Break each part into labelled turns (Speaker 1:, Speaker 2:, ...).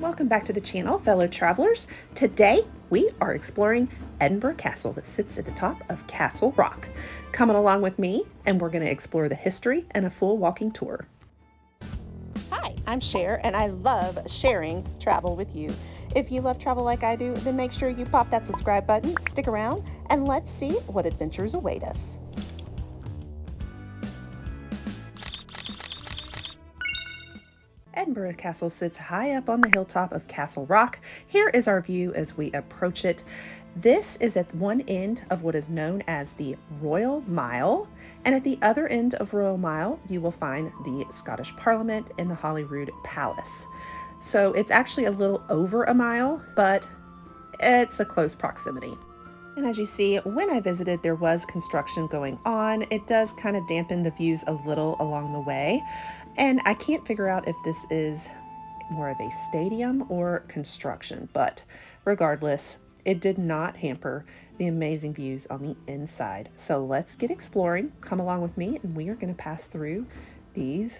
Speaker 1: Welcome back to the channel, fellow travelers. Today we are exploring Edinburgh Castle that sits at the top of Castle Rock. Coming along with me and we're going to explore the history and a full walking tour. Hi, I'm Cher and I love sharing travel with you. If you love travel like I do, then make sure you pop that subscribe button, stick around, and let's see what adventures await us. Edinburgh Castle sits high up on the hilltop of Castle Rock. Here is our view as we approach it. This is at one end of what is known as the Royal Mile, and at the other end of Royal Mile you will find the Scottish Parliament and the Holyrood Palace. So it's actually a little over a mile, but it's a close proximity. And as you see, when I visited, there was construction going on. It does kind of dampen the views a little along the way. And I can't figure out if this is more of a stadium or construction, but regardless, it did not hamper the amazing views on the inside. So let's get exploring. Come along with me and we are going to pass through these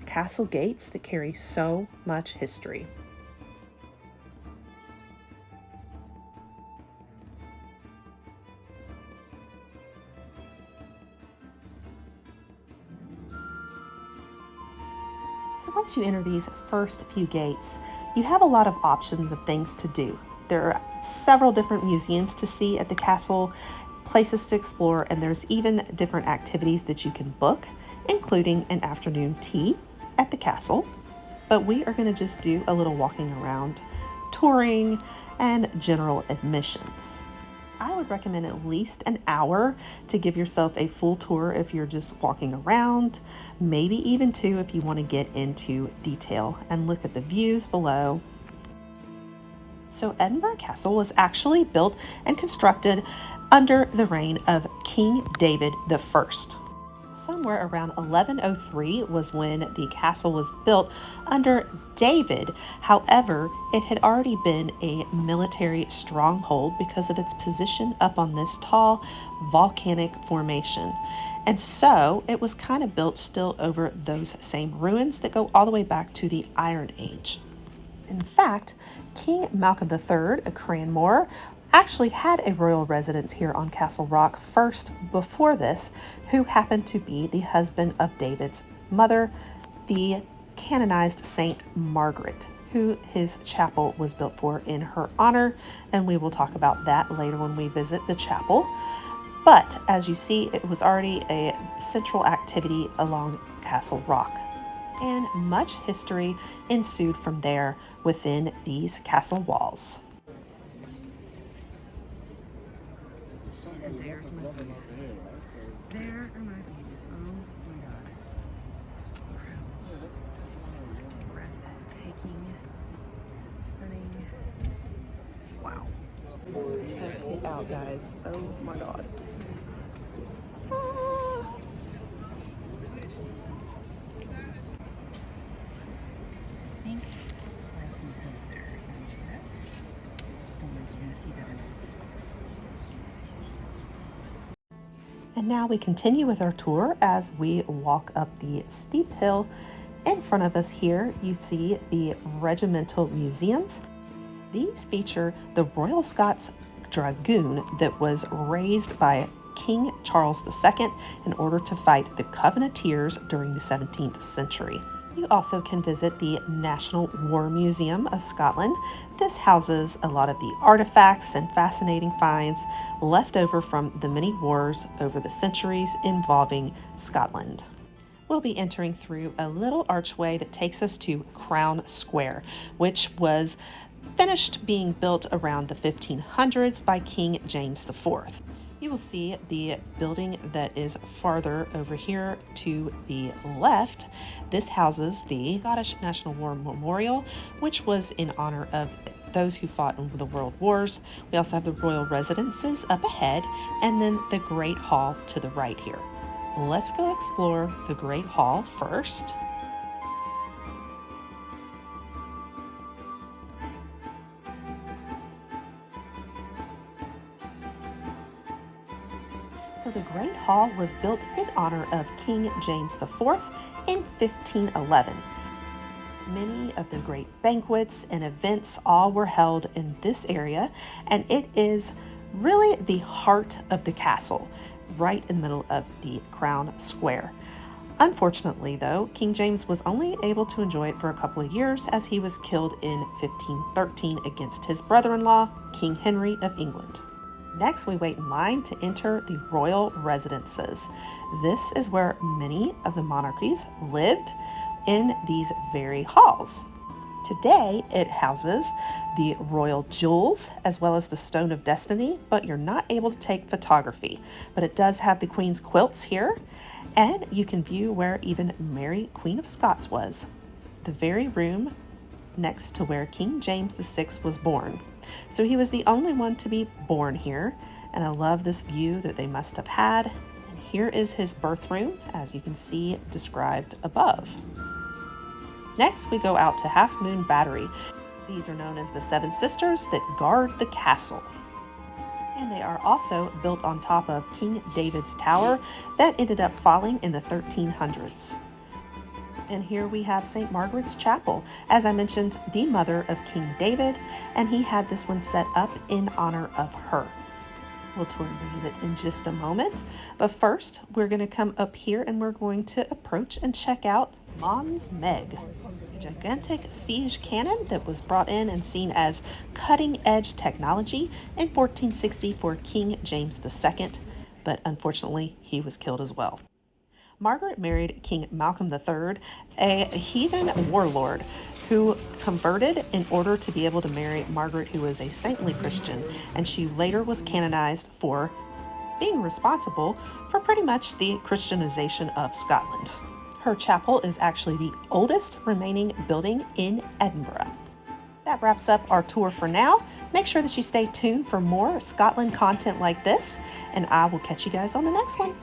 Speaker 1: castle gates that carry so much history. So once you enter these first few gates, you have a lot of options of things to do. There are several different museums to see at the castle, places to explore, and there's even different activities that you can book, including an afternoon tea at the castle. But we are going to just do a little walking around, touring, and general admissions. I would recommend at least an hour to give yourself a full tour if you're just walking around, maybe even two if you want to get into detail and look at the views below. So Edinburgh Castle was actually built and constructed under the reign of King David I. Somewhere around 1103 was when the castle was built under David. However, it had already been a military stronghold because of its position up on this tall volcanic formation. And so it was kind of built still over those same ruins that go all the way back to the Iron Age. In fact, King Malcolm III of Cranmore actually had a royal residence here on Castle Rock first before this, who happened to be the husband of David's mother, the canonized Saint Margeret, who his chapel was built for in her honor, and we will talk about that later when we visit the chapel. But as you see, it was already a central activity along Castle Rock, and much history ensued from there within these castle walls. And there's my views. There are my views. Oh my god. Breathtaking. Stunning. Wow. Check it out, guys. Oh my god. Ah. I think right there. Don't know if you're going to see that or not. And now we continue with our tour as we walk up the steep hill. In front of us here, you see the regimental museums. These feature the Royal Scots Dragoon that was raised by King Charles II in order to fight the Covenanters during the 17th century. You also can visit the National War Museum of Scotland. This houses a lot of the artifacts and fascinating finds left over from the many wars over the centuries involving Scotland. We'll be entering through a little archway that takes us to Crown Square, which was finished being built around the 1500s by King James IV. You will see the building that is farther over here to the left. This houses the Scottish National War Memorial, which was in honor of those who fought in the World Wars. We also have the royal residences up ahead, and then the Great Hall to the right here. Let's go explore the Great Hall first. So the Great Hall was built in honor of King James IV in 1511. Many of the great banquets and events all were held in this area, and it is really the heart of the castle, right in the middle of the crown square. Unfortunately, though, King James was only able to enjoy it for a couple of years as he was killed in 1513 against his brother-in-law, King Henry of England. Next, we wait in line to enter the royal residences. This is where many of the monarchies lived in these very halls. Today, it houses the royal jewels as well as the Stone of Destiny, but you're not able to take photography. But it does have the Queen's quilts here, and you can view where even Mary, Queen of Scots was, the very room next to where King James VI was born. So he was the only one to be born here, and I love this view that they must have had. And here is his birth room, as you can see described above. Next, we go out to Half Moon Battery. These are known as the Seven Sisters that guard the castle. And they are also built on top of King David's Tower that ended up falling in the 1300s. And here we have St. Margaret's Chapel, as I mentioned, the mother of King David, and he had this one set up in honor of her. We'll tour and visit it in just a moment, but first we're going to come up here and we're going to approach and check out Mons Meg, a gigantic siege cannon that was brought in and seen as cutting-edge technology in 1460 for King James II, but unfortunately he was killed as well. Margaret married King Malcolm III, a heathen warlord who converted in order to be able to marry Margaret, who was a saintly Christian, and she later was canonized for being responsible for pretty much the Christianization of Scotland. Her chapel is actually the oldest remaining building in Edinburgh. That wraps up our tour for now. Make sure that you stay tuned for more Scotland content like this, and I will catch you guys on the next one.